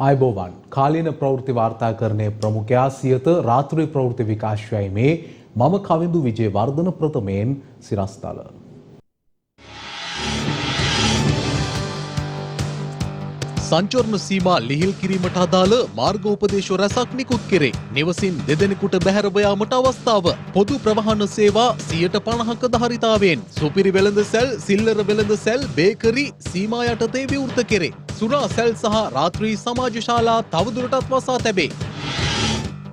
आयबोवान කාලීන ප්‍රවෘත්ති වාර්තාකරණයේ ප්‍රමුඛයා සියත රාත්‍රී ප්‍රවෘත්ති විකාශයයි මේ මම කවිඳු විජේවර්ධන ප්‍රථමයෙන් සිරස්තල. සංචරණ සීමා ලිහිල් කිරීමට අදාළ මාර්ගෝපදේශ රැසක් නිකුත් කෙරේ. නිවසින් දෙදෙනෙකුට බැහැර යාමට අවස්ථාව. පොදු ප්‍රවාහන සේවා 50%ක ධාරිතාවෙන් සුපිරි වෙළඳසැල්, සිල්ලර වෙළඳසැල්, බේකරි සීමා යටතේ විවෘත කෙරේ. සුරා සැල් සහ රාත්‍රී සමාජ ශාලා තවදුරටත් වසා තැබේ.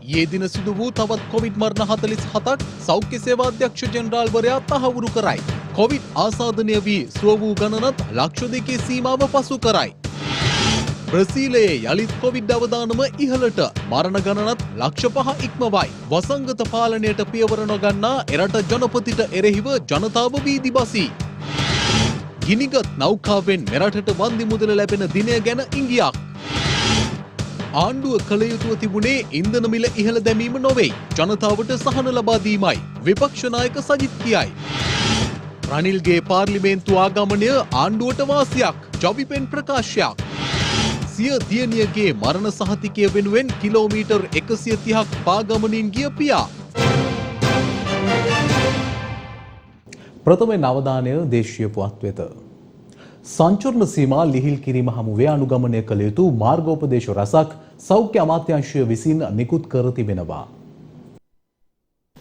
ඊයේ දින සිදු වූ තවත් කොවිඩ් මරණ 47ක් සෞඛ්‍ය සේවා අධ්‍යක්ෂ ජෙනරාල්වරයා තහවුරු කරයි. කොවිඩ් ආසාදනය වී සුව වූ ගණනත් ලක්ෂ 2 සීමාව පසු කරයි. බ්‍රසීලයේ යළිත් කොවිඩ් අවදානම ඉහළට, මරණ ගණනත් ලක්ෂ 5 ඉක්මවයි. වසංගත පාලනයට පියවර නොගන්නා එරට ජනපතිට එරෙහිව ජනතාව වීදි බසී. ගිනිගත් නෞකාවෙන් මෙරටට වන්දි මුදල ලැබෙන දිනය ගැන ඉඟියක්. ආණ්ඩුව කළ යුතුව තිබුණේ ඉන්ධන මිල ඉහළ දැමීම නොවේ, ජනතාවට සහන ලබා දීමයි. විපක්ෂ නායක සජිත් කියයි. රනිල්ගේ පාර්ලිමේන්තු ආගමනය ආණ්ඩුවට වාසියක්, ජවිපෙන් ප්‍රකාශයක්. සිය දියණියගේ මරණ සහතිකය වෙනුවෙන් කිලෝමීටර් 130ක් පාගමනින් ගිය පියා. ප්‍රථම අවධානය දේශීය පුවත් වෙත. සංචරණ සීමා ලිහිල් කිරීම හමුවේ අනුගමනය කළ යුතු මාර්ගෝපදේශ රැසක් සෞඛ්‍ය අමාත්‍යාංශය විසින් නිකුත් කර තිබෙනවා.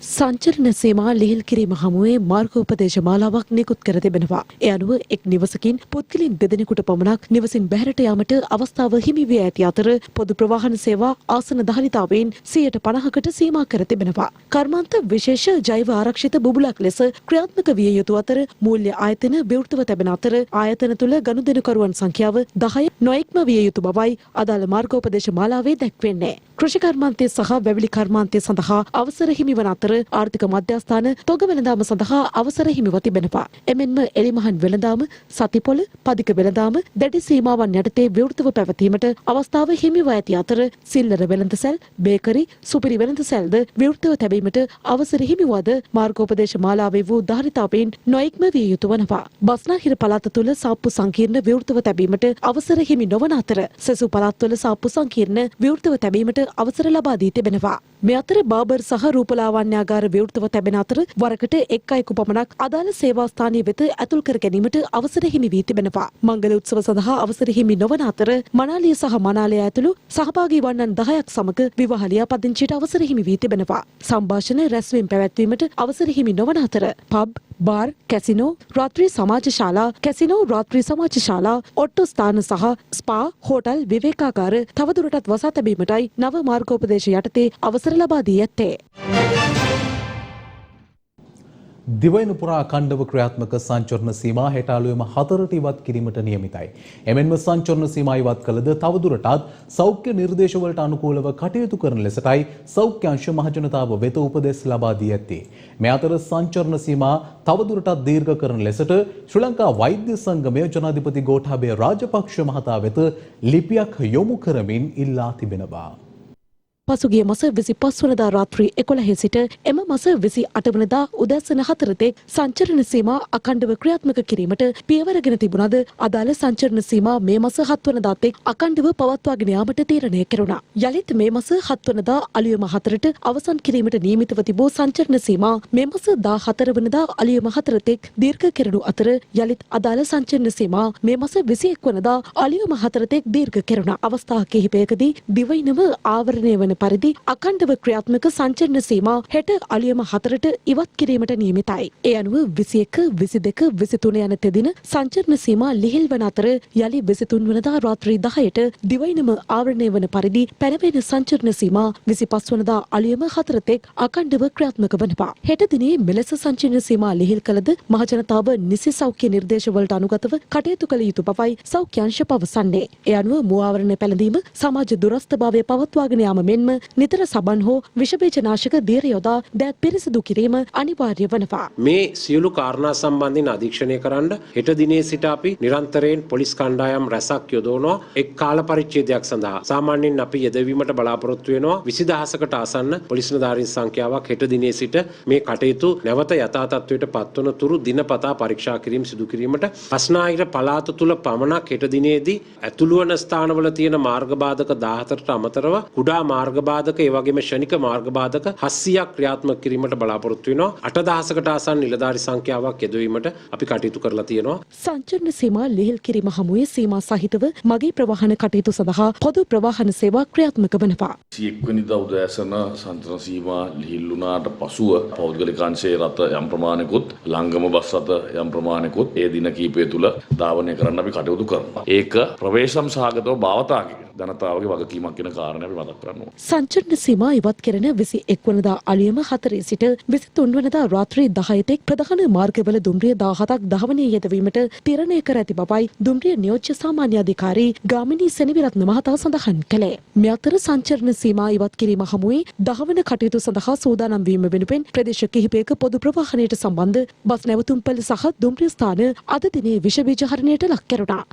සංචරණ සීමා ලිහිල් කිරීම හමුවේ මාර්ගෝපදේශ මාලාවක් නිකුත් කර තිබෙනවා. ඒ අනුව එක් නිවසකින් පුද්ගලයන් දෙදෙනෙකුට පමණක් නිවසින් බැහැරට යාමට අවස්ථාව හිමි වී ඇති අතර පොදු ප්‍රවාහන සේවා ආසන ධාරිතාවෙන් 50%කට සීමා කර තිබෙනවා. කර්මාන්ත විශේෂ ජෛව ආරක්ෂිත බුබුලක් ලෙස ක්‍රියාත්මක විය යුතු අතර මූල්‍ය ආයතන විවෘතව තිබෙන අතර ආයතන තුළ ගනුදෙනුකරුවන් සංඛ්‍යාව 10 නොඉක්ම විය යුතු බවයි අදාළ මාර්ගෝපදේශ මාලාවේ දැක්වෙන්නේ. කෘෂි කර්මාන්තය සහ වැවිලි කර්මාන්තය සඳහා අවසර හිමිවන අතර ආර්ථික මධ්‍යස්ථාන තොග වෙළඳාම සඳහා අවසර හිමිව තිබෙනවා. එමෙන්ම එලිමහන් වෙළඳාම, සතිපොළ, පදික වෙළඳාම දැඩි සීමාවන් යටතේ විවෘතව පැවතීමට අවස්ථාව හිමිව ඇති අතර සිල්ලර වෙළඳසැල්, බේකරි, සුපිරි වෙළඳසැල්ද විවෘතව තැබීමට අවසර හිමිවද මාර්ගෝපදේශ මාලාවේ වූ ධාරිතාවෙන් නොඉක්ම විය යුතු වනවා. බස්නාහිර පළාත තුළ සාප්පු සංකීර්ණ විවෘතව තැබීමට අවසර හිමි නොවන අතර සෙසු පළාත්වල සාප්පු සංකීර්ණ විවෘතව තැබීමට අවසර ලබා දී තිබෙනවා. මේ අතර බාබර් සහ රූපලාවන්‍යාගාර විවෘතව තැබෙන අතර වරකට එක් අයෙකු පමණක් අදාළ සේවා ස්ථානීය වෙත ඇතුල් කර ගැනීමට අවසර හිමි වී තිබෙනවා. මංගල උත්සව සඳහා අවසර හිමි නොවන අතර මනාලිය සහ මනාලය ඇතුළු සහභාගී වන්නන් 10ක් සමග විවාහ ලියාපදිංචියට අවසර හිමි වී තිබෙනවා. සංභාෂණ රැස්වීම පැවැත්වීමට අවසර හිමි නොවන අතර පබ්, බාර්, කැසිනෝ, රාත්‍රී සමාජ ශාලා, කැසිනෝ රාත්‍රී සමාජ ශාලා, ඔට්ටු ස්ථාන සහ ස්පා, හෝටල්, විවේකාගාර තවදුරටත් වසා තැබීමටයි නව මාර්ගෝපදේශ යටතේ අවසර ලබා දී ඇත්තේ. දිවයින පුරා අඛණ්ඩව ක්‍රියාත්මක සංචරණ සීමා හෙට අලුයම 4ට ඉවත් කිරීමට නියමිතයි. එමෙන්ම සංචරණ සීමා ඉවත් කළද තවදුරටත් සෞඛ්‍ය නිර්දේශවලට අනුකූලව කටයුතු කරන ලෙසටයි සෞඛ්‍ය අංශ මහජනතාව වෙත උපදෙස් ලබා දී ඇත්තේ. මේ අතර සංචරණ සීමා තවදුරටත් දීර්ඝ කරන ලෙසට ශ්‍රී ලංකා වෛද්‍ය සංගමය ජනාධිපති ගෝඨාභය රාජපක්ෂ මහතා වෙත ලිපියක් යොමු කරමින් ඉල්ලා තිබෙනවා. පසුගිය මාස 25 වනදා රාත්‍රී 11 සිට එම මාස 28 වනදා උදැසන 4 තෙක් සංචරණ සීමා අඛණ්ඩව ක්‍රියාත්මක කිරීමට පියවරගෙන තිබුණද අදාළ සංචරණ සීමා මේ මාස 7 වනදා තෙක් අඛණ්ඩව පවත්වාගෙන යාමට තීරණය කෙරුණා. යලිත් මේ මාස 7 වනදා අලුයම 4ට අවසන් කිරීමට නියමිතව තිබූ සංචරණ සීමා මේ මාස 14 වනදා අලුයම 4 තෙක් දීර්ඝ කෙරුණු අතර යලිත් අදාළ සංචරණ සීමා මේ මාස 21 වනදා අලුයම 4 තෙක් දීර්ඝ කෙරුණා. අවස්ථා කිහිපයකදී දිවයිනම ආවරණය වන පරිදි අඛණ්ඩව ක්‍රියාත්මක සංචරණ සීමා හෙට අලුයම 4ට ඉවත් කිරීමට නියමිතයි. ඒ අනුව 21, 22, 23 යන තෙදින සංචරණ සීමා ලිහිල් වන අතර යලි 23 වනදා රාත්‍රී 10ට දිවයිනම ආවරණය වන පරිදි පැනවෙන සංචරණ සීමා 25 වනදා අලුයම 4 තෙක් අඛණ්ඩව ක්‍රියාත්මක වනවා. හෙට දිනේ මෙලෙස සංචරණ සීමා ලිහිල් කළද මහජනතාව නිසි සෞඛ්‍ය නිර්දේශවලට අනුගතව කටයුතු කළ යුතු බවයි සෞඛ්‍ය අංශ පවසන්නේ. ඒ අනුව මුවාවරණ පැළඳීම, සමාජ දුරස්ථභාවය පවත්වාගෙන යාම මෙන්ම කිරීම, නිතර සබන් හෝ විෂබීජනාශක දියර යොදා දෑත් පිරිසිදු කිරීම අනිවාර්ය වනවා. මේ සියලු කාරණා සම්බන්ධයෙන් අධීක්ෂණය කරන්න හෙට දිනේ සිට අපි නිරන්තරයෙන් පොලිස් කණ්ඩායම් රැසක් යොදවනවා. එක් කාල පරිච්ඡේදයක් සඳහා සාමාන්‍යයෙන් අපි යෙදවීමට බලාපොරොත්තු වෙනවා 20000කට ආසන්න පොලිස් නිලධාරීන් සංඛ්‍යාවක් හෙට දිනේ සිට මේ කටයුතු නැවත යථා තත්ත්වයට පත්වන තුරු දිනපතා පරීක්ෂා කිරීම සිදු කිරීමට පස්නාහිර පළාත තුල පමණක් හෙට දිනේදී ඇතුළු වන ස්ථානවල තියෙන මාර්ග බාධක 14ට අමතරව කුඩා මාර්ග බාධක ඒ වගේම ෂණික මාර්ග බාධක 700ක් ක්‍රියාත්මක කිරීමට බලාපොරොත්තු වෙනවා. 8000කට ආසන්න නිලධාරී සංඛ්‍යාවක් යෙදවීමට අපි කටයුතු කරලා තියෙනවා. සංචරණ සීමා ලිහිල් කිරීම හමුවේ සීමා සහිතව මගී ප්‍රවාහන කටයුතු සඳහා පොදු ප්‍රවාහන සේවා ක්‍රියාත්මක වනවා. 21 වෙනිදා උදෑසන සංචරණ සීමා ලිහිල් වුණාට පසුව පෞද්ගලික අංශයේ රථ යම් ප්‍රමාණිකුත් ලංගම බස් රථ යම් ප්‍රමාණිකුත් ඒ දින කිහිපය තුල ධාවනය කරන්න අපි කටයුතු කරනවා. ඒක ප්‍රවේශම් සහගතව භාවතාවගේ ජනතාවගේ වගකීමක් වෙන කාරණේ අපි මතක් කරනවා. සංචරණ සීමා ඉවත් කෙරෙන 21 වනදා අලුයම 4 සිට 23 වනදා රාත්‍රී 10 තෙක් ප්‍රධාන මාර්ගවල දුම්රිය 17ක් ධාවනය යෙදවීමට තීරණය කර ඇති බවයි දුම්රිය නියෝජ්‍ය සාමාන්‍ය අධිකාරී ගාමිණී සෙනවිරත්න මහතා සඳහන් කළේ. මේ අතර සංචරණ සීමා ඉවත් කිරීම හමුවේ ධාවන කටයුතු සඳහා සූදානම් වීම වෙනුවෙන් ප්‍රදේශ කිහිපයක පොදු ප්‍රවාහනයට සම්බන්ධ බස් නැවතුම්පළ සහ දුම්රිය ස්ථාන අද දිනේ විෂ බීජ හරණයට ලක් කෙරුණා.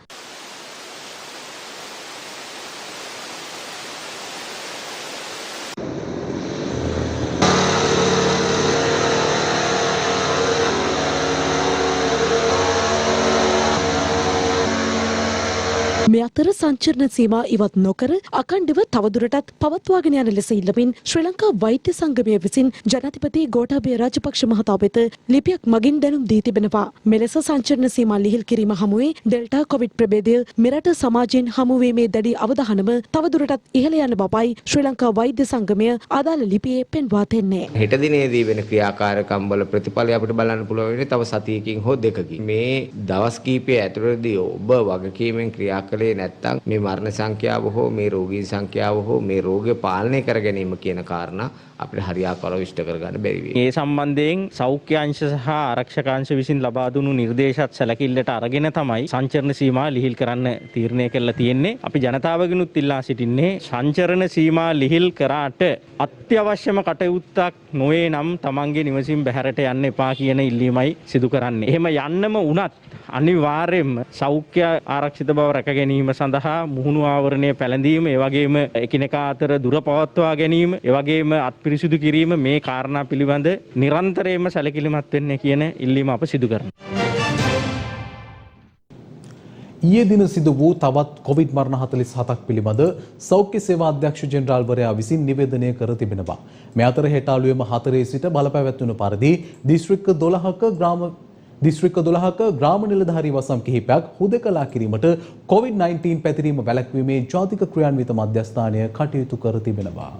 මේ අතර සංචරණ සීමා ඉවත් නොකර අඛණ්ඩව තවදුරටත් පවත්වාගෙන යන ලෙස ඉල්ලමින් ශ්‍රී ලංකා වෛද්‍ය සංගමය විසින් ජනාධිපති ගෝඨාභය රාජපක්ෂ මහතා වෙත ලිපියක් මගින් දැනුම් දී තිබෙනවා. මෙලෙස සංචරණ සීමා ලිහිල් කිරීම හමුවේ ඩෙල්ටා කොවිඩ් ප්‍රභේදය මෙරට සමාජයෙන් හමුවීමේ දැඩි අවධානම තවදුරටත් ඉහළ යන බවයි ශ්‍රී ලංකා වෛද්‍ය සංගමය අදාළ ලිපියේ පෙන්වා දෙන්නේ. හෙට දිනේදී වෙන ක්‍රියාකාරකම් වල ප්‍රතිඵලය අපිට බලන්න පුළුවන් වෙන්නේ තව සතියකින් හෝ දෙකකින්. මේ දවස් කීපය ඇතුළතදී ඔබ වගකීමෙන් ක්‍රියා කළේ නැත්නම් මේ මරණ සංඛ්‍යාව හෝ මේ රෝගී සංඛ්‍යාව හෝ මේ රෝගය පාලනය කර ගැනීම කියන කාරණා අපිට හරියාකාරව ඉෂ්ට කරගන්න බැරි වෙයි. මේ සම්බන්ධයෙන් සෞඛ්‍ය අංශ සහ ආරක්ෂක අංශ විසින් ලබා දුණු නිර්දේශත් සැලකිල්ලට අරගෙන තමයි සංචරණ සීමා ලිහිල් කරන්න තීරණය කරලා තියෙන්නේ. අපි ජනතාවගෙනුත් ඉල්ලා සිටින්නේ සංචරණ සීමා ලිහිල් කරාට අත්‍යවශ්‍යම කටයුත්තක් නොවේ නම් තමන්ගේ නිවසින් බැහැරට යන්න එපා කියන ඉල්ලීමයි සිදු කරන්නේ. එහෙම යන්නම වුණත් අනිවාර්යයෙන්ම සෞඛ්‍ය ආරක්ෂිත බව රැක ගැනීම සඳහා මුහුණු ආවරණය පැළඳීම, ඒ වගේම එකිනෙකා අතර දුර පවත්වා ගැනීම, ඒ වගේම අත්පිරිසිදු කිරීම මේ කාරණා පිළිබඳ නිරන්තරයෙන්ම සැලකිලිමත් වෙන්න කියන ඉල්ලීම අප සිදු කරනවා. ඊයේ දින සිදු වූ තවත් කොවිඩ් මරණ 47ක් පිළිබඳ සෞඛ්‍ය සේවා අධ්‍යක්ෂ ජෙනරාල්වරයා විසින් නිවේදනය කර තිබෙනවා. මේ අතර හෙට අලුයම 4 සිට බලපැවැත්වුණු පරිදි දිස්ත්‍රික්ක 12ක ග්‍රාම නිලධාරී වසම් කිහිපයක් හුදකලා කිරීමට COVID-19 පැතිරීම වැළැක්වීමේ ජාතික ක්‍රියාන්විත මධ්‍යස්ථානය කටයුතු කර තිබෙනවා.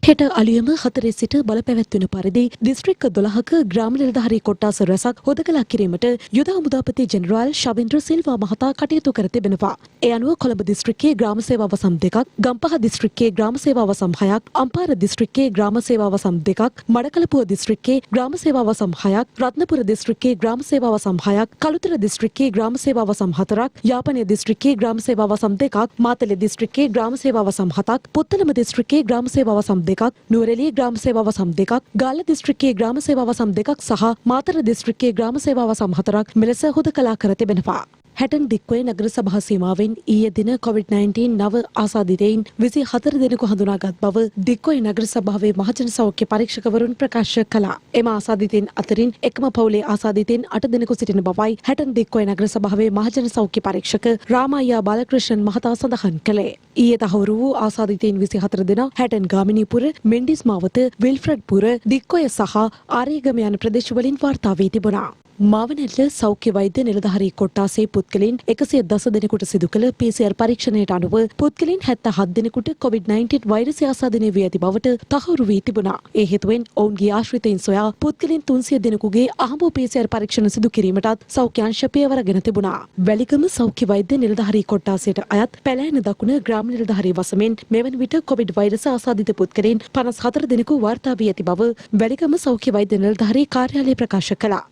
හෙට අලුයම 4 සිට බලපැවැත්වෙන පරිදි දිස්ත්‍රික්ක 12ක ග්‍රාම නිලධාරී කොට්ටාස රැසක් හොදකලා කිරීමට යුද හමුදාපති ජෙනරාල් ශවින්ද්‍ර සිල්වා මහතා කටයුතු කර තිබෙනවා. ඒ අනුව කොළඹ දිස්ත්‍රික්කයේ ග්‍රාම සේවා වසම් 2ක්, ගම්පහ දිස්ත්‍රික්කයේ ග්‍රාම සේවා වසම් 6ක්, අම්පාර දිස්ත්‍රික්කයේ ග්‍රාම සේවා වසම් 2ක්, මඩකලපුව දිස්ත්‍රික්කයේ ග්‍රාම සේවා වසම් 6ක්, රත්නපුර දිස්ත්‍රික්කයේ ග්‍රාම සේවා වසම් 6ක්, කළුතර දිස්ත්‍රික්කයේ ග්‍රාම සේවා වසම් 4ක්, යාපනය දිස්ත්‍රික්කයේ ග්‍රාම සේවා වසම් 2ක්, මාතලේ දිස්ත්‍රික්කයේ ග්‍රාම සේවා වසම් 7ක්, පුත්තලම දිස්ත්‍රික්කයේ ග්‍රාම සේවා වසම් 2ක්, නුවරඑළිය ග්‍රාම සේවා වසම් 2ක්, ගාල්ල දිස්ත්‍රික්කයේ ග්‍රාම සේවා වසම් 2ක් සහ මාතර දිස්ත්‍රික්කයේ ග්‍රාම සේවා වසම් 4ක් මෙලෙස හුදකලා කර තිබෙනවා. හැටන් දික්කොය නගර සභා සීමාවෙන් ඊයේ දින COVID-19 නව ආසාදිතයින් 24 දෙනෙකු හඳුනාගත් බව දික්කොය නගර සභාවේ මහජන සෞඛ්‍ය පරීක්ෂකවරුන් ප්‍රකාශ කළා. එම ආසාදිතයින් අතරින් එකම පවුලේ ආසාදිතයින් 8 දෙනෙකු සිටින බවයි හැටන් දික්කොය නගර සභාවේ මහජන සෞඛ්‍ය පරීක්ෂක රාමයියා බාලකෘෂ්ණන් මහතා සඳහන් කළේ. ඊයේ තහවුරු වූ ආසාදිතයින් 24 දෙනා හැටන් ගාමිණීපුර, මෙන්ඩිස් මාවත, විල්ෆ්‍රඩ්පුර, දික්කොය සහ ආරියගම යන ප්‍රදේශවලින් වාර්තා වී තිබුණා. මාවනැල්ල සෞඛ්‍ය වෛද්‍ය නිලධාරී කොට්ටාසේ පුද්ගලයන් 110 දෙනෙකුට සිදු කළ PCR පරීක්ෂණයට අනුව පුද්ගලයන් 77 දෙනෙකුට COVID-19 වෛරසය ආසාදනය වී ඇති බවට තහවුරු වී තිබුණා. ඒ හේතුවෙන් ඔවුන්ගේ ආශ්‍රිතයින් සොයා පුද්ගලයන් 300 දෙනෙකුගේ අහඹු PCR පරීක්ෂණ සිදු කිරීමටත් සෞඛ්‍ය අංශ පියවරගෙන තිබුණා. වැලිගම සෞඛ්‍ය වෛද්‍ය නිලධාරී කොට්ටාසයට අයත් පැලෑන දකුණ ග්‍රාම නිලධාරී වසමෙන් මෙවන විට COVID වෛරස ආසාදිත පුද්ගලයන් 54 දෙනෙකු වාර්තා වී ඇති බව වැලිගම සෞඛ්‍ය වෛද්‍ය නිලධාරී කාර්යාලය ප්‍රකාශ කළා.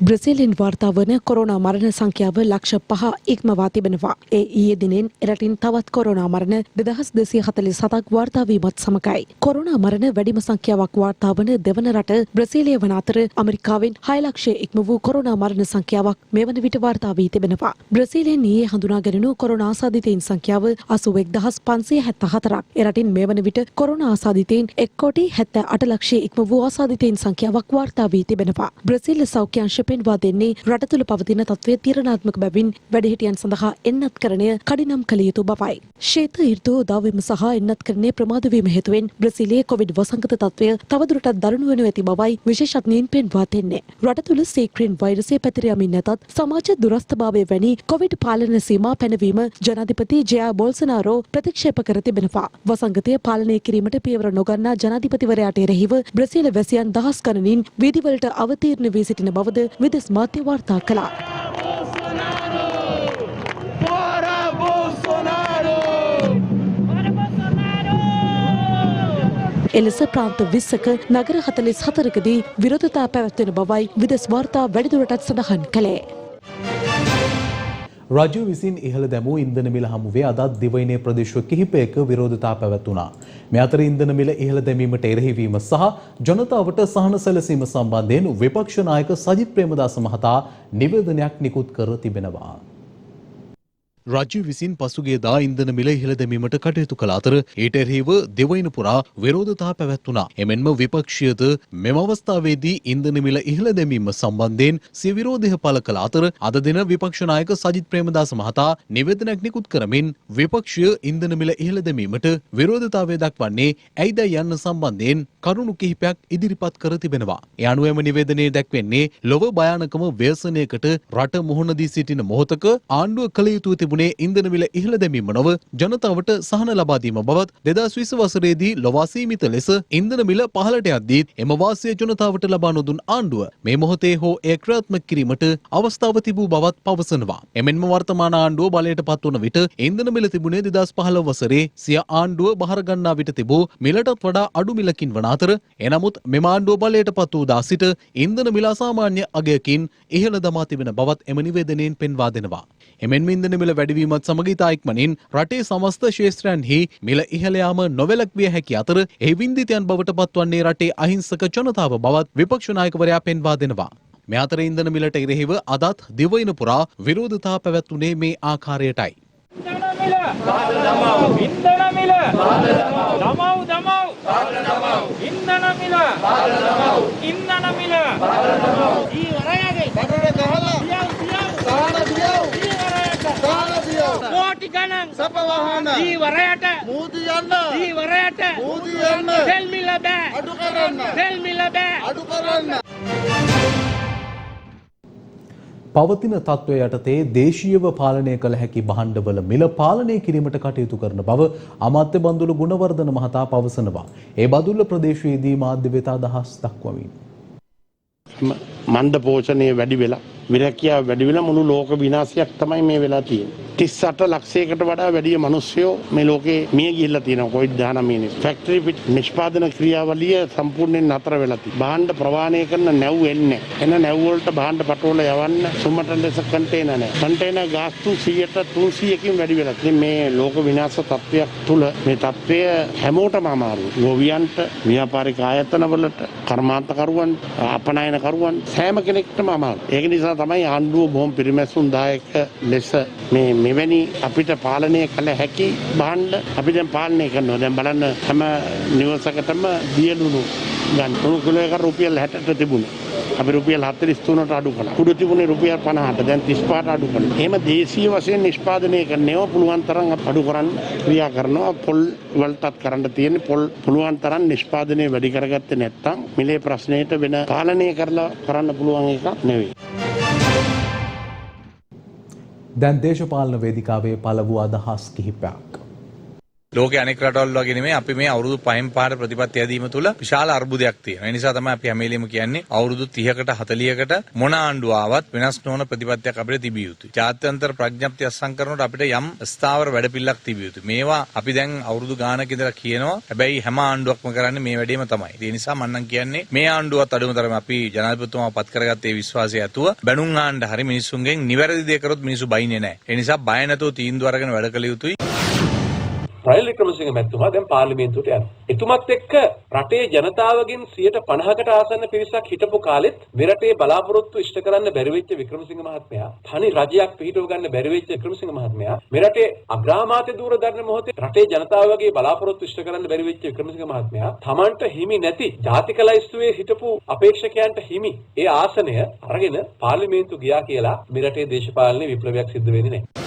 බ්‍රසීලෙන් වාර්තා වන කොරෝනා මරණ සංඛ්‍යාව ලක්ෂ 5 ඉක්මවා තිබෙනවා. ඒ ඊයේ දිනෙන් එරටින් තවත් කොරෝනා මරණ 2247ක් වාර්තා වීමත් සමගයි. කොරෝනා මරණ වැඩිම සංඛ්‍යාවක් වාර්තා වන දෙවන රට බ්‍රසීලිය වන අතර ඇමරිකාවෙන් 6 ලක්ෂය ඉක්ම වූ කොරෝනා මරණ සංඛ්‍යාවක් මෙවන විට වාර්තා වී තිබෙනවා. බ්‍රසීලෙන් ඊයේ හඳුනා ගැනුණු කොරෝනා ආසාදිතයින් සංඛ්‍යාව 81574ක්. එරටින් මෙවන විට කොරෝනා ආසාදිතයින් 1,78 ලක්ෂය ඉක්ම වූ ආසාදිතයින් සංඛ්‍යාවක් වාර්තා වී තිබෙනවා. බ්‍රසීල් සෞඛ්‍ය අංශ පෙන්වා දෙන්නේ රට තුළ පවතින තත්ත්වය තීරණාත්මක බැවින් වැඩිහිටියන් සඳහා එන්නත්කරණය කඩිනම් කළ යුතු බවයි. ශීත ඍතු උදාවීම සහ එන්නත්කරණය ප්‍රමාද වීම හේතුවෙන් බ්‍රසීලයේ කොවිඩ් වසංගත තත්ත්වය තවදුරටත් දරුණු වනු ඇති බවයි විශේෂඥයින් පෙන්වා දෙන්නේ. රට තුළ සීක්‍රීන් වෛරසය පැතිර යමින් නැතත් සමාජ දුරස්ථභාවය වැනි කොවිඩ් පාලන සීමා පැනවීම ජනාධිපති ජයා බොල්සනාරෝ ප්‍රතික්ෂේප කර තිබෙනවා. වසංගතය පාලනය කිරීමට පියවර නොගන්නා ජනාධිපතිවරයාට එරෙහිව බ්‍රසීල වැසියන් දහස් ගණනින් වීදිවලට අවතීර්ණ වී සිටින බවද විදෙස් මාධ්‍ය වාර්තා කළා. එලෙස ප්‍රාන්ත 20ක නගර 44කදී විරෝධතා පැවැත්වෙන බවයි විදෙස් වාර්තා වැඩිදුරටත් සඳහන් කළේ. රජය විසින් ඉහළ දැමූ ඉන්ධන මිල හමුවේ අදත් දිවයිනේ ප්‍රදේශ කිහිපයක විරෝධතා පැවැත්වුණා. මේ අතර ඉන්ධන මිල ඉහළ දැමීමට එරෙහිවීම සහ ජනතාවට සහන සැලසීම සම්බන්ධයෙන් විපක්ෂ නායක සජිත් ප්‍රේමදාස මහතා නිවේදනයක් නිකුත් කර තිබෙනවා. රජය විසින් පසුගියදා ඉන්ධන මිල ඉහළ දැමීමට කටයුතු කළ අතර ඊට එරෙහිව දෙවයින පුරා විරෝධතා පැවැත්වුණා. එමෙන්ම විපක්ෂයද මෙම අවස්ථාවේදී ඉන්ධන මිල ඉහළ දැමීම සම්බන්ධයෙන් සිය විරෝධය පළ කළ අතර අද දින විපක්ෂ නායක සජිත් ප්‍රේමදාස මහතා නිවේදනයක් නිකුත් කරමින් විපක්ෂය ඉන්ධන මිල ඉහළ දැමීමට විරෝධතාවය දක්වන්නේ ඇයිදයි යන්න සම්බන්ධයෙන් කරුණු කිහිපයක් ඉදිරිපත් කර තිබෙනවා. ඒ අනුව එම නිවේදනයේ දැක්වෙන්නේ ලොව භයානකම ව්‍යසනයකට රට මුහුණ දී සිටින මොහොතක ආණ්ඩුව කළ යුතු තිබුණේ ඉන්ධන මිල ඉහළ දැමීම නොව ජනතාවට සහන ලබා දීම බවත් 2020 වසරේදී ලොව අසීමිත ලෙස ඉන්ධන මිල පහළට යද්දී එම වාසිය ජනතාවට ලබා නොදුන් ආණ්ඩුව මේ මොහොතේ හෝ එය ක්‍රියාත්මක කිරීමට අවස්ථාව තිබූ බවත් පවසනවා. එමෙන්ම වර්තමාන ආණ්ඩුව බලයට පත්වන විට ඉන්ධන මිල තිබුණේ 2015 වසරේ සිය ආණ්ඩුව බහර ගන්නා විට තිබූ මිලටත් වඩා අඩු මිලකින් වන අතර එනමුත් මෙම ආණ්ඩුව බලයට පත් වූ දා සිට ඉන්ධන මිල අසාමාන්‍ය අගයකින් ඉහළ දමා තිබෙන බවත් එම නිවේදනයෙන් පෙන්වා දෙනවා. එමෙන්ම ඉන්ධන මිල වැඩිවීමත් සමග ඉතා ඉක්මනින් රටේ සමස්ත ක්ෂේත්‍රයන්හි මිල ඉහළ යාම නොවැළක්විය හැකි අතර එහි වින්දිතයන් බවට පත්වන්නේ රටේ අහිංසක ජනතාව බවත් විපක්ෂ නායකවරයා පෙන්වා දෙනවා. මේ අතර ඉන්ධන මිලට එරෙහිව අදත් දිවයින පුරා විරෝධතා පැවැත්වුණේ මේ ආකාරයටයි. කෝටි ගණන් සපවහන ජීවරයට මූදු යන්න ජීවරයට මූදු යන්න තෙල් මිල බෑ අඩු කරන්න තෙල් මිල බෑ අඩු කරන්න. පවතින තත්ත්වය යටතේ දේශීයව පාලනය කළ හැකි භාණ්ඩවල මිල පාලනය කිරීමට කටයුතු කරන බව අමාත්‍ය බන්දුල ගුණවර්ධන මහතා පවසනවා. ඒ බදුල්ල ප්‍රදේශයේදී මාධ්‍ය වෙත අදහස් දක්වමින් මන්ද පෝෂණය වැඩි වෙලා විරැකියාව වැඩි වෙලා මුළු ලෝක විනාශයක් තමයි මේ වෙලා තියෙන්නේ. 38 ලක්ෂයකට වඩා වැඩි මිනිස්සුયો මේ ලෝකේ මිය ගිහිල්ලා තියෙනවා COVID-19 නිසා. ෆැක්ටරි පිට නිෂ්පාදන ක්‍රියාවලිය සම්පූර්ණයෙන් නතර වෙලා තියෙනවා. භාණ්ඩ ප්‍රවාහනය කරන නැව් එන්නේ. එන නැව් වලට භාණ්ඩ පටවල යවන්න සුමට ලෙස කන්ටේනර් නැහැ. කන්ටේනර් ගාස්තු 100%කින් වැඩි වෙලා. ඉතින් මේ ලෝක විනාශ තත්ත්වයක් තුල මේ තත්ත්වය හැමෝටම අමාරුයි. ගොවියන්ට, ව්‍යාපාරික ආයතනවලට, කර්මාන්තකරුවන්ට, අපනයනකරුවන් සෑම කෙනෙක්ටම අමාරුයි. ඒක නිසා තමයි ආණ්ඩුව බොහොම පිරිමැසුම් දායක ලෙස මේ මෙවැනි අපිට පාලනය කළ හැකි භාණ්ඩ අපි දැන් පාලනය කරනවා. දැන් බලන්න හැම නිවසකටම දියලුණු ගන්න. උණු කිලෝ එක රුපියල් 60ට තිබුණා. අපි රුපියල් 43ට අඩු කළා. කුඩු තිබුණේ රුපියල් 50ට. දැන් 35ට අඩු කළා. එහෙම දේශීය වශයෙන් නිෂ්පාදනය කරනේව පුළුවන් තරම් අඩු කරන්න ක්‍රියා කරනවා. පොල් වලටත් කරන්න තියෙන්නේ පොල් පුළුවන් තරම් නිෂ්පාදනය වැඩි කරගත්තේ නැත්නම් මිලේ ප්‍රශ්නයට වෙන පාලනය කරලා කරන්න පුළුවන් එකක් නෙවෙයි. දැන් දේශපාලන වේදිකාවේ පළ වූ අදහස් කිහිපයක්. ලෝකයේ අනෙක් රටවල් වගේ නෙමෙයි අපි මේ අවුරුදු 5න් පහට ප්‍රතිපත්ති ඇදීම තුළ විශාල අර්බුදයක් තියෙනවා. ඒ නිසා තමයි අපි හැමෙලෙම කියන්නේ අවුරුදු 30කට 40කට මොන ආණ්ඩුව ආවත් වෙනස් නොවන ප්‍රතිපත්තියක් අපිට තිබිය යුතුයි. ජාත්‍යන්තර ප්‍රඥප්තිය අත්සන් කරනකොට අපිට යම් ස්ථාවර වැඩපිළිවෙලක් තිබිය යුතුයි. මේවා අපි දැන් අවුරුදු ගානක ඉඳලා කියනවා. හැබැයි හැම ආණ්ඩුවක්ම කරන්නේ මේ වැඩේම තමයි. ඒ නිසා මම නම් කියන්නේ මේ ආණ්ඩුවත් අඩුම තරමේ අපි ජනාධිපතිතුමා පත් කරගත්තේ විශ්වාසය ඇතුව බැනුම් ආණ්ඩ හරි මිනිස්සුන්ගෙන් නිවැරදි දේ කරොත් මිනිස්සු බයින්නේ නැහැ. ඒ නිසා බය නැතුව තීන්දුව අරගෙන වැඩ කළ යුතුයි. රනිල් වික්‍රමසිංහ මැතිතුමා දැන් පාර්ලිමේන්තුවට යනවා. එතුමත් එක්ක රටේ ජනතාවගෙන් 50%කට ආසන්න පිරිසක් හිටපු කාලෙත් මෙරටේ බලාපොරොත්තු ඉෂ්ට කරන්න බැරි වෙච්ච වික්‍රමසිංහ මහත්මයා, තනි රජයක් පිහිටව ගන්න බැරි වෙච්ච වික්‍රමසිංහ මහත්මයා, මෙරටේ අග්‍රාමාත්‍ය දූර දරන මොහොතේ රටේ ජනතාවගේ බලාපොරොත්තු ඉෂ්ට කරන්න බැරි වෙච්ච වික්‍රමසිංහ මහත්මයා තමන්ට හිමි නැති ජාතික ලයිස්තුවේ හිටපු අපේක්ෂකයන්ට හිමි ඒ ආසනය අරගෙන පාර්ලිමේන්තු ගියා කියලා මෙරටේ දේශපාලන විප්ලවයක් සිද්ධ වෙන්නේ නැහැ.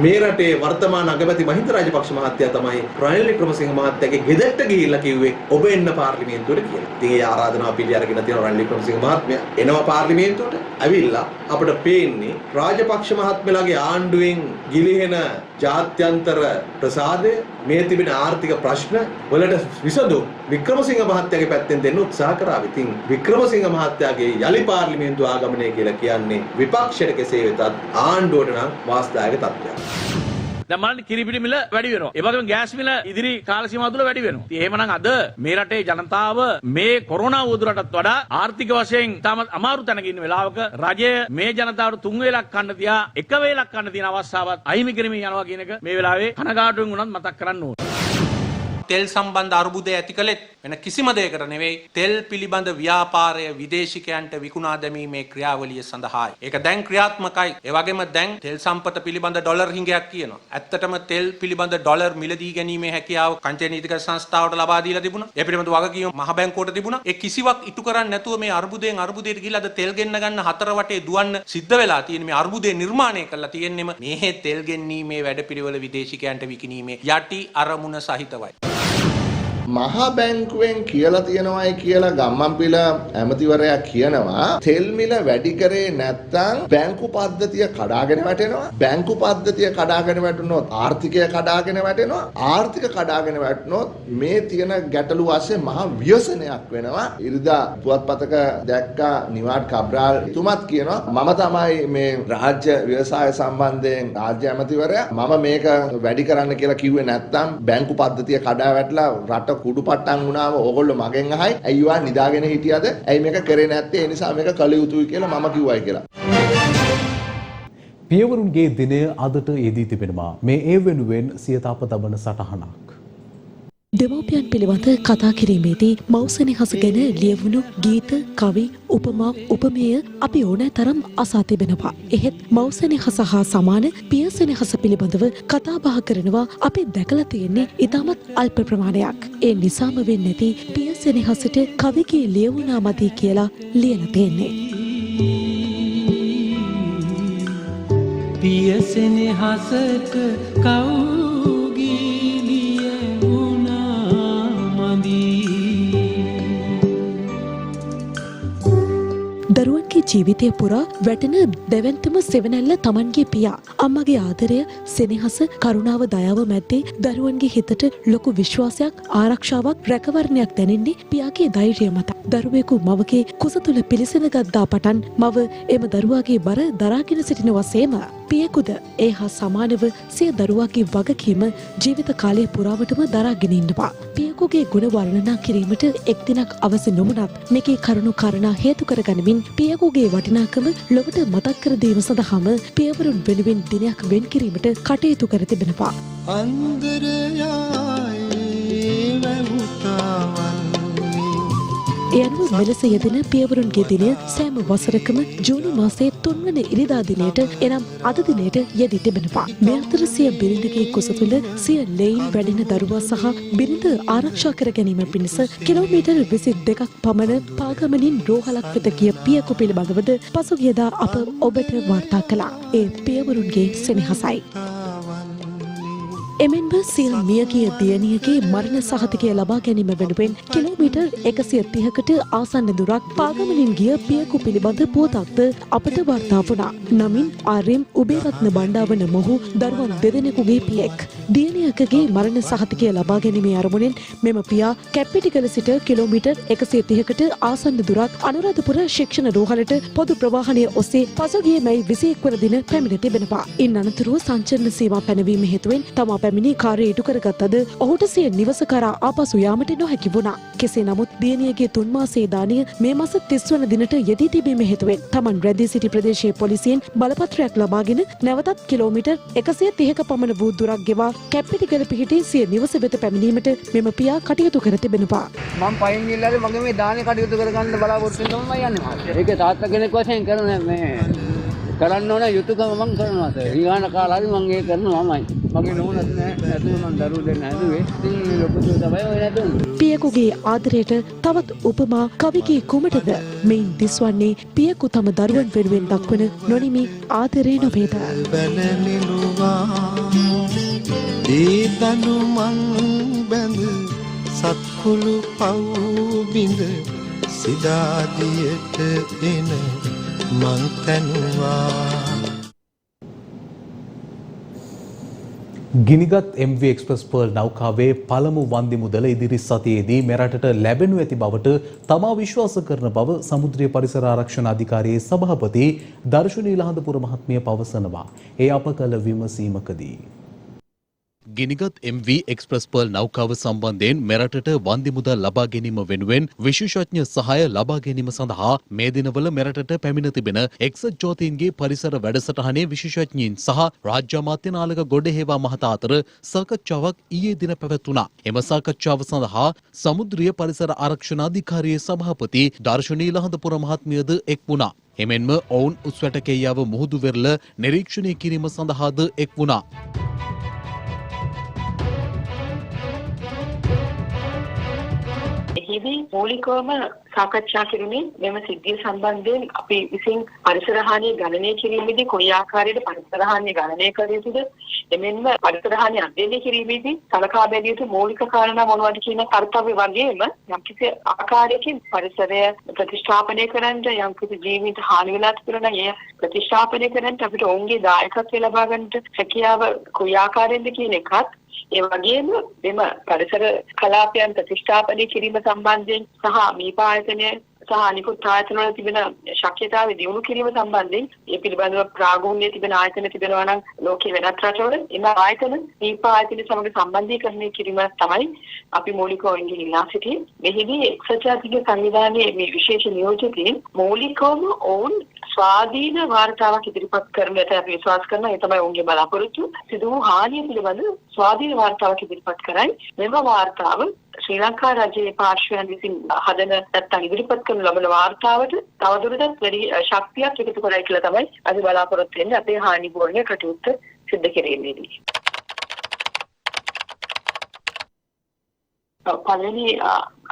මේ රටේ වර්තමාන අගමැති මහින්ද රාජපක්ෂ මහත්තයා තමයි රනිල් වික්‍රමසිංහ මහත්තයාගේ ගෙදරට ගිහිල්ලා කිව්වේ ඔබ එන්න පාර්ලිමේන්තුවට කියලා. ඉතින් ඒ ආරාධනාව පිළි අරගෙන තියෙන රනිල් වික්‍රමසිංහ මහත්මයා එනවා පාර්ලිමේන්තුවට. ඇවිල්ලා අපිට පේන්නේ රාජපක්ෂ මහත්මයාගේ ආණ්ඩුවෙන් ගිලිහෙන ජාත්‍යන්තර ප්‍රසාදය, මේ තිබෙන ආර්ථික ප්‍රශ්න වලට විසඳුම් වික්‍රමසිංහ මහත්තයාගේ පැත්තෙන් දෙන්න උත්සාහ කරා. ඉතින් වික්‍රමසිංහ මහත්තයාගේ යලි පාර්ලිමේන්තු ආගමනය කියලා කියන්නේ විපක්ෂයට කෙසේ වෙතත් ආණ්ඩුවට නම් වාස්දායක තත්ත්වයක්. දැන් බලන්න කිරිපිටි මිල වැඩි වෙනවා. ඒ වගේම ගෑස් මිල ඉදිරි කාල සීමාව තුළ වැඩි වෙනවා. ඉතින් එහෙමනම් අද මේ රටේ ජනතාව මේ කොරෝනා වුදුරටත් වඩා ආර්ථික වශයෙන් තාම අමාරු තැනක ඉන්න වෙලාවක රජය මේ ජනතාවට 3 වේලක් කන්න තියා 1 වේලක් කන්න තියෙන අවස්ථාවක් අහිමි කරමින් යනවා කියන එක මේ වෙලාවේ කනගාටුවෙන් උනත් මතක් කරන්න ඕනේ. තෙල් සම්බන්ධ අර්බුදය ඇති කළෙත් වෙන කිසිම දෙයකට නෙවෙයි තෙල් පිළිබඳ ව්‍යාපාරය විදේශිකයන්ට විකුණා දැමීමේ ක්‍රියාවලිය සඳහායි. ඒක දැන් ක්‍රියාත්මකයි. ඒ වගේම දැන් තෙල් සම්පත පිළිබඳ ඩොලර් හිඟයක් කියනවා. ඇත්තටම තෙල් පිළිබඳ ඩොලර් මිලදී ගැනීමේ හැකියාව කංචේ නීතිගත සංස්ථාවට ලබා දීලා තිබුණා. ඒ පිළිබඳ වගකීම මහ බැංකුවට තිබුණා. ඒ කිසිවක් ඉටු කරන්නේ නැතුව මේ අර්බුදයෙන් අර්බුදයට ගිහිල්ලා අද තෙල් ගෙන්න ගන්න හතර වටේ දුවන්න සිද්ධ වෙලා තියෙන මේ අර්බුදය නිර්මාණය කරලා තියෙන්නෙම මේ තෙල් ගෙන්නීමේ වැඩපිළිවෙල විදේශිකයන්ට විකිණීමේ යටි අරමුණ සහිතවයි. මහා බැංකුවෙන් කියලා තියෙනවායි කියලා ගම්මන්පිල ඇමතිවරයා කියනවා තෙල් මිල වැඩි කරේ නැත්නම් බැංකු පද්ධතිය කඩාගෙන වැටෙනවා. බැංකු පද්ධතිය කඩාගෙන වැටුනොත් ආර්ථිකය කඩාගෙන වැටෙනවා. ආර්ථික කඩාගෙන වැටුනොත් මේ තියෙන ගැටලු වශයෙන් මහා ව්‍යසනයක් වෙනවා. ඉරිදා පුවත්පතක දැක්කා නිවාඩ් කබ්‍රාල් තුමත් කියනවා මම තමයි මේ රාජ්‍ය ව්‍යවසාය සම්බන්ධයෙන් රාජ්‍ය ඇමතිවරයා මම මේක වැඩි කරන්න කියලා කිව්වේ නැත්නම් බැංකු පද්ධතිය කඩා වැටලා රට කුඩු පට්ටම් වුණාම ඕගොල්ලෝ මගෙන් අහයි ඇයි ඔයා නිදාගෙන හිටියද ඇයි මේක කරේ නැත්තේ ඒ නිසා මේක කළ යුතුයි කියලා මම කිව්වයි කියලා. පියවරුන්ගේ දිනය අදට යෙදී තිබෙනවා. මේ ඒ වෙනුවෙන් සියතාප තබන සටහනක්. දෙමව්පියන් පිළිබඳ කතා කිරීමේදී මව්සෙනෙහස ගැන ලියවුණු ගීත, කවි, උපමා, උපමේය අපි ඕනෑ තරම් අසා තිබෙනවා. එහෙත් මව්සෙනෙහස හා සමාන පියසෙනෙහස පිළිබඳව කතා බහ කරනවා අපි දැකලා තියෙන්නේ ඉතාමත් අල්ප ප්‍රමාණයක්. ඒ නිසාම වෙන්නේ නැති පියසෙනෙහසට කවිගේ ලියවුණා මදි කියලා ලියලා තියෙන්නේ. පියසෙනෙහසට දරුවන්ගේ ජීවිතය පුරා වැටෙන දැවැන්තම සෙවණැල්ල තමන්ගේ පියා. අම්මගේ ආදරය, සෙනෙහස, කරුණාව, දයාව මැද්දේ දරුවන්ගේ හිතට ලොකු විශ්වාසයක්, ආරක්ෂාවක්, රැකවරණයක් දැනෙන්නේ පියාගේ ධෛර්යය මත. දරුවෙකු මවගේ කුස තුළ පිළිසෙන ගත්තා පටන් මව එම දරුවාගේ බර දරාගෙන සිටිනවා සේම. පියෙකුද ඒ හා සමානව සිය දරුවාගේ වගකීම ජීවිත කාලය පුරාවටම දරාගෙන ඉන්නවා. පියෙකුගේ ගුණ වර්ණනා කිරීමට එක් දිනක් අවශ්‍ය නොමුණත් මේකේ කරුණු කාරණා හේතු කරගනිමින් පියෙකුගේ වටිනාකම ලොවට මතක් කර දීම සඳහාම පියවරුන් වෙනුවෙන් දිනයක් වෙන් කිරීමට කටයුතු කර තිබෙනවා. ඒ අනුව මෙලෙස යෙදෙන පියවරුන්ගේ දිනය සෑම වසරකම ජූනි මාසයේ 3 වන ඉරිදා දිනයට එනම් අද දිනයට යෙදී තිබෙනවා. මේ අතර සිය බිරිඳගේ කුස තුළ සිය ලෙයින් වැඩෙන දරුවා සහ බිරිඳ ආරක්ෂා කර ගැනීම පිණිස කිලෝමීටර් 22ක් පමණ පාගමනින් රෝහලක් වෙත ගිය පියකු පිළිබඳවද පසුගියදා අප ඔබට වාර්තා කළා. ඒ පියවරුන්ගේ සෙනෙහසයි. එමෙන්ම සියල් මියගිය දියණියගේ මරණ සහතිකය ලබා ගැනීම වෙනුවෙන් කිලෝමීටර් 130කට ආසන්න දුරක් පාගමනින් ගිය පියකු පිළිබඳ පුවතක්ද අපට වාර්තා වුණා. නමින් ආර්.එම්. උබේරත්න බණ්ඩාවන මොහු දරුවන් දෙදෙනෙකුගේ පියෙක්. දියණියකගේ මරණ සහතිකය ලබා ගැනීමේ අරමුණෙන් මෙම පියා කැප්පිටිගල සිට කිලෝමීටර් 130කට ආසන්න දුරක් අනුරාධපුර ශික්ෂණ රෝහලට පොදු ප්‍රවාහනය ඔස්සේ පසුගිය මැයි 21 වන දින පැමිණ තිබෙනවා. ඉන් අනතුරුව සංචරණ සීමා පැනවීම හේතුවෙන් තමා පැමිණි කාර්යය ඉටු කරගත්තද ඔහුට සිය නිවස කරා ආපසු යාමට නොහැකි වුණා. කෙසේ නමුත් දියණියගේ 3 මාසයේ දාණය මේ මාස 30 වන දිනට යෙදී තිබීම හේතුවෙන් තමන් රැඳී සිටි ප්‍රදේශයේ පොලිසියෙන් බලපත්‍රයක් ලබාගෙන නැවතත් කිලෝමීටර් 130ක පමණ වූ දුරක් ගෙවා කැප්පිටිගල පිහිටි සිය නිවස වෙත පැමිණීමට මෙම පියා කටයුතු කර තිබෙනවා. මම පයින් ගිහලා මගේ මේ දානේ කටයුතු කරගන්න බලාපොරොත්තු වෙන තමයි යන්නේ මහත්තයා. ඒක තාත්තා කෙනෙක් වශයෙන් කරන මේ කරන්න ඕන යුතුයකම මම කරනවා. ඊගාන කාලාරි මම ඒක කරනවාමයි. මගේ නෝනත් නෑ නැතුව මම දරුවෝ දෙන්න හැදුවේ. ඉතින් ලොකු දේ තමයි ඔය නැතුනේ. පියෙකුගේ ආදරයට තවත් උපමා කවිගේ කුමටද? මෙයින් දිස්වන්නේ පියෙකු තම දරුවන් වෙනුවෙන් දක්වන නොනිමි ආදරේ නොවේද? ඒ තනු මං බැඳ සත්කුළු පව් බිඳ සිදාදියට එන මං තනුවා. ගිනිගත් MV එක්ස්ප්‍රස් පර්ල් නෞකාවේ පළමු වන්දි මුදල ඉදිරි සතියේදී මෙරටට ලැබෙනු ඇති බවට තමා විශ්වාස කරන බව සමුද්‍රීය පරිසර ආරක්ෂණ අධිකාරියේ සභාපති දර්ශනී ලහඳපුර මහත්මිය පවසනවා. ඒ අප කළ විමසීමකදී ගිනිගත් MV එක්ස්ප්‍රස් පර්ල් නෞකාව සම්බන්ධයෙන් මෙරටට වන්දි මුදල් ලබා ගැනීම වෙනුවෙන් විශේෂඥ සහාය ලබා ගැනීම සඳහා මේ දිනවල මෙරටට පැමිණ තිබෙන එක්සත් ජාතීන්ගේ පරිසර වැඩසටහනේ විශේෂඥයින් සහ රාජ්‍ය අමාත්‍ය නාලක ගොඩහේවා මහතා අතර සාකච්ඡාවක් ඊයේ දින පැවැත්වුණා. එම සාකච්ඡාව සඳහා සමුද්‍රීය පරිසර ආරක්ෂණ අධිකාරියේ සභාපති දර්ශනී ලහඳපුර මහත්මියද එක් වුණා. එමෙන්ම ඔවුන් උස්වැටකෙයියාව මුහුදු වෙරළ නිරීක්ෂණය කිරීම සඳහාද එක් වුණා. එහිදී මූලිකවම සාකච්ඡා කිරීමේ මෙම සිද්ධිය සම්බන්ධයෙන් අපි විසින් පරිසර හානිය ගණනය කිරීමේදී කොයි ආකාරයකට පරිසර හානිය ගණනය කළ යුතුද? එමෙන්ම පරිසර හානිය අධ්‍යයනය කිරීමේදී සලකා බැලිය යුතු මූලික කාරණා මොනවද කියන කර්තව්‍ය වගේම යම්කිසි ආකාරයකින් පරිසරය ප්‍රතිස්ථාපනය කරන්න යම්කිසි ජීවිත හානි වෙලා තිබුණා නම් එය ප්‍රතිස්ථාපනය කරන්න අපිට ඔවුන්ගේ දායකත්වය ලබා ගන්නට හැකියාව කොයි ආකාරයෙන්ද කියන එකත් ඒ වගේම මෙම පරිසර කලාපයන් ප්‍රතිස්ථාපනය කිරීම සම්බන්ධයෙන් සහ මීපා ආයතනය සහ අනිකුත් ආයතන වල තිබෙන ශක්්‍යතාවය දියුණු කිරීම සම්බන්ධයෙන් මේ පිළිබඳව ප්‍රාග්ධනීය තිබෙන ආයතන තිබෙනවා නම් ලෝකයේ වෙනත් රටවල එම ආයතන මීපා ආයතන සමග සම්බන්ධීකරණය කිරීම තමයි අපි මූලිකව ඉන්නේ ඉල්ලා සිටින්නේ. මෙහිදී එක්සත් ජාතික සංවිධානයේ මේ විශේෂ නියෝජිතයින් මූලිකවම ඔවුන් ස්වාධීන වාර්තාවක් ඉදිරිපත් කරන්නට අපි විශ්වාස කරනවා. ඒ තමයි ඔවුන්ගේ බලාපොරොත්තු. සිදු වූ හානිය පිළිබඳ ස්වාධීන වාර්තාවක් ඉදිරිපත් කරයි. මෙම වාර්තාව ශ්‍රී ලංකා රජයේ පාර්ශ්වයන් විසින් හදන නැත්නම් ඉදිරිපත් කරන ලබන වාර්තාවට තවදුරටත් වැඩි ශක්තියක් එකතු කරයි කියලා තමයි අපි බලාපොරොත්තු වෙන්නේ අපේ හානි බෝරණය කටයුත්ත සිදු කිරීමේදී. පළවෙනි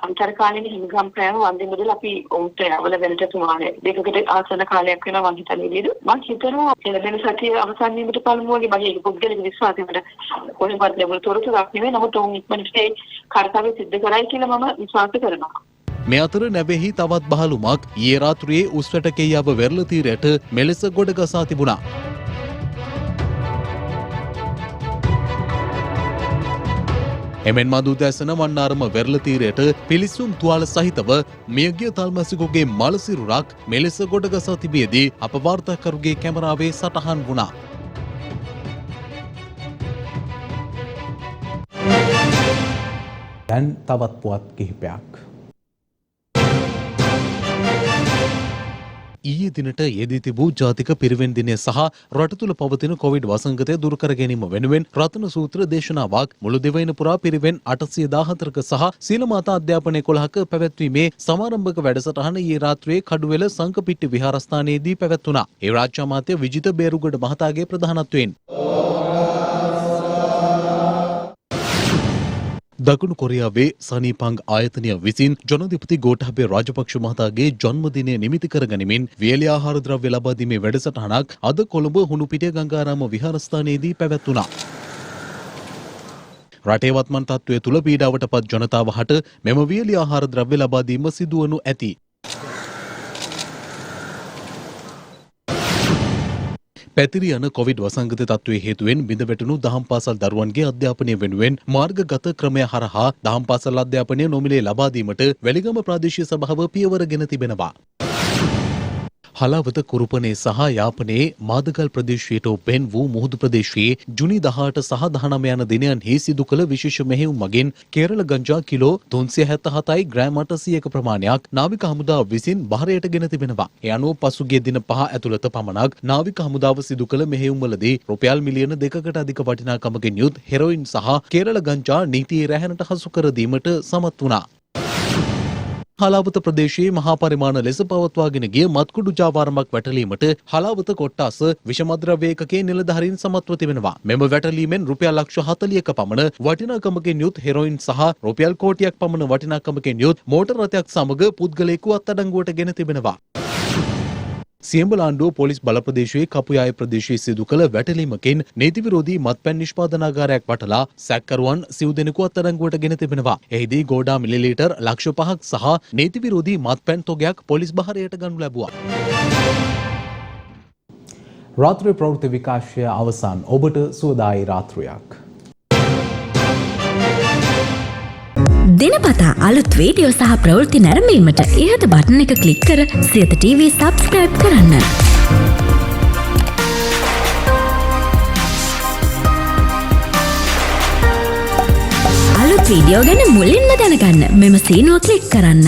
අන්තර්කාලීන හිමිගම් ප්‍රෑම වන්දි මුදල් අපි උන්ට අවල වෙනට තුමානේ දෙකකට ආසන කාලයක් වෙනවා මම හිතන්නේ. මම හිතනවා එළදෙන සතිය අවසන් වීමට පළමුව වගේ මගේ පුද්ගලික විශ්වාසයකට කොහෙවත් ලැබුණු තොරතුරක් නෙවෙයි. නමුත් ඔවුන් ඉක්මනට ඒ කාර්යය සිදු කරයි කියලා මම විශ්වාස කරනවා. මේ අතර නැවෙහි තවත් බහලුමක් ඊයේ රාත්‍රියේ උස්වැටකෙයියාව වෙරළ තීරයට මෙලෙස ගොඩගසා තිබුණා. එමෙන්ම දුදැසන වන්නාරම වෙරළ තීරයට පිලිසුම් තුවාල සහිතව මියගිය තල්මැසිකුගේ මලසිරුරක් මෙලෙස ගොඩගසා තිබියදී අප වාර්තාකරුගේ කැමරාවේ සටහන් වුණා. දැන් තවත් පුවත් කිහිපයක්. ඊයේ දිනට යෙදී තිබූ ජාතික පිරිවෙන් දිනය සහ රට තුළ පවතින කොවිඩ් වසංගතය දුරු කර ගැනීම වෙනුවෙන් රතන සූත්‍ර දේශනාවක් මුළු දිවයින පුරා පිරිවෙන් 814ක සහ සීල මාතා අධ්‍යාපන 11ක පැවැත්වීමේ සමාරම්භක වැඩසටහන ඊයේ රාත්‍රියේ කඩුවෙල සංකපිට්ටි විහාරස්ථානයේදී පැවැත්වුණා. ඒ රාජ්‍ය අමාත්‍ය විජිත බේරුගඩ මහතාගේ ප්‍රධානත්වයෙන් දකුණු කොරියාවේ සනීපං ආයතනය විසින් ජනාධිපති ගෝඨාභය රාජපක්ෂ මහතාගේ ජන්මදිනය නිමිති කරගනිමින් වියලි ආහාර ද්‍රව්‍ය ලබා දීමේ වැඩසටහනක් අද කොළඹ හුණුපිටිය ගංගාරාම විහාරස්ථානයේදී පැවැත්වුණා. රටේ වත්මන් තත්ත්වය තුළ පීඩාවට පත් ජනතාව හට මෙම වියලි ආහාර ද්‍රව්‍ය ලබා දීම සිදුවනු ඇති. පැතිරි යන කොවිඩ් වසංගත තත්ත්වයේ හේතුවෙන් බිඳ වැටුණු දහම් පාසල් දරුවන්ගේ අධ්‍යාපනය වෙනුවෙන් මාර්ගගත ක්‍රමය හරහා දහම් පාසල් අධ්‍යාපනය නොමිලේ ලබා දීමට වැලිගම ප්‍රාදේශීය සභාව පියවරගෙන තිබෙනවා. හලාවත කුරුපනේ සහ යාපනයේ මාදගල් ප්‍රදේශයට ඔබෙන් වූ මුහුදු ප්‍රදේශයේ ජුනි 18 සහ 19 යන දිනයන්හි සිදු කළ විශේෂ මෙහෙයුම් මගින් කේරළ ගංජා කිලෝ 377යි ග්‍රෑම් 800ක ප්‍රමාණයක් නාවික හමුදාව විසින් බහරයට ගෙන තිබෙනවා. ඒ අනුව පසුගිය දින 5 ඇතුළත පමණක් නාවික හමුදාව සිදු කළ මෙහෙයුම්වලදී රුපියල් මිලියන 2කට අධික වටිනාකමකින් යුත් හෙරොයින් සහ කේරළ ගංජා නීතියේ රැහැනට හසු කර දීමට සමත් වුණා. හලාවත ප්‍රදේශයේ මහා පරිමාණ ලෙස පවත්වාගෙන ගිය මත්කුඩු ජාවාරමක් වැටලීමට හලාවත කොට්ටාස විෂමද්‍රව්‍ය ඒකකයේ නිලධාරීන් සමත්ව තිබෙනවා. මෙම වැටලීමෙන් රුපියල් ලක්ෂ 40ක පමණ වටිනාකමකින් යුත් හෙරොයින් සහ රුපියල් කෝටියක් පමණ වටිනාකමකින් යුත් මෝටර් රථයක් සමග පුද්ගලයෙකු අත්අඩංගුවට ගෙන තිබෙනවා. සියඹලාන්ඩුව පොලිස් බල ප්‍රදේශයේ කපුයාය ප්‍රදේශයේ සිදු කළ වැටලීමකින් නීති විරෝධී මත්පැන් නිෂ්පාදනාගාරයක් වටලා සැකකරුවන් සිව් දෙනෙකු අත්අඩංගුවට ගෙන තිබෙනවා. එහිදී ගෝඩා මිලිලීටර් ලක්ෂ 5ක් සහ නීති විරෝධී මත්පැන් තොගයක් පොලිස් බහරයට ගනු ලැබුවා. රාත්‍රී ප්‍රවෘත්ති විකාශය අවසන්. ඔබට සුවදායි රාත්‍රියක්. දිනපතා අලුත් වීඩියෝ සහ ප්‍රවෘත්ති නැරඹීමට ඉහත බටන් එක ක්ලික් කර සියත TV සබ්ස්ක්‍රයිබ් කරන්න. අලුත් වීඩියෝ ගැන මුලින්ම දැනගන්න මෙම සීනුව ක්ලික් කරන්න.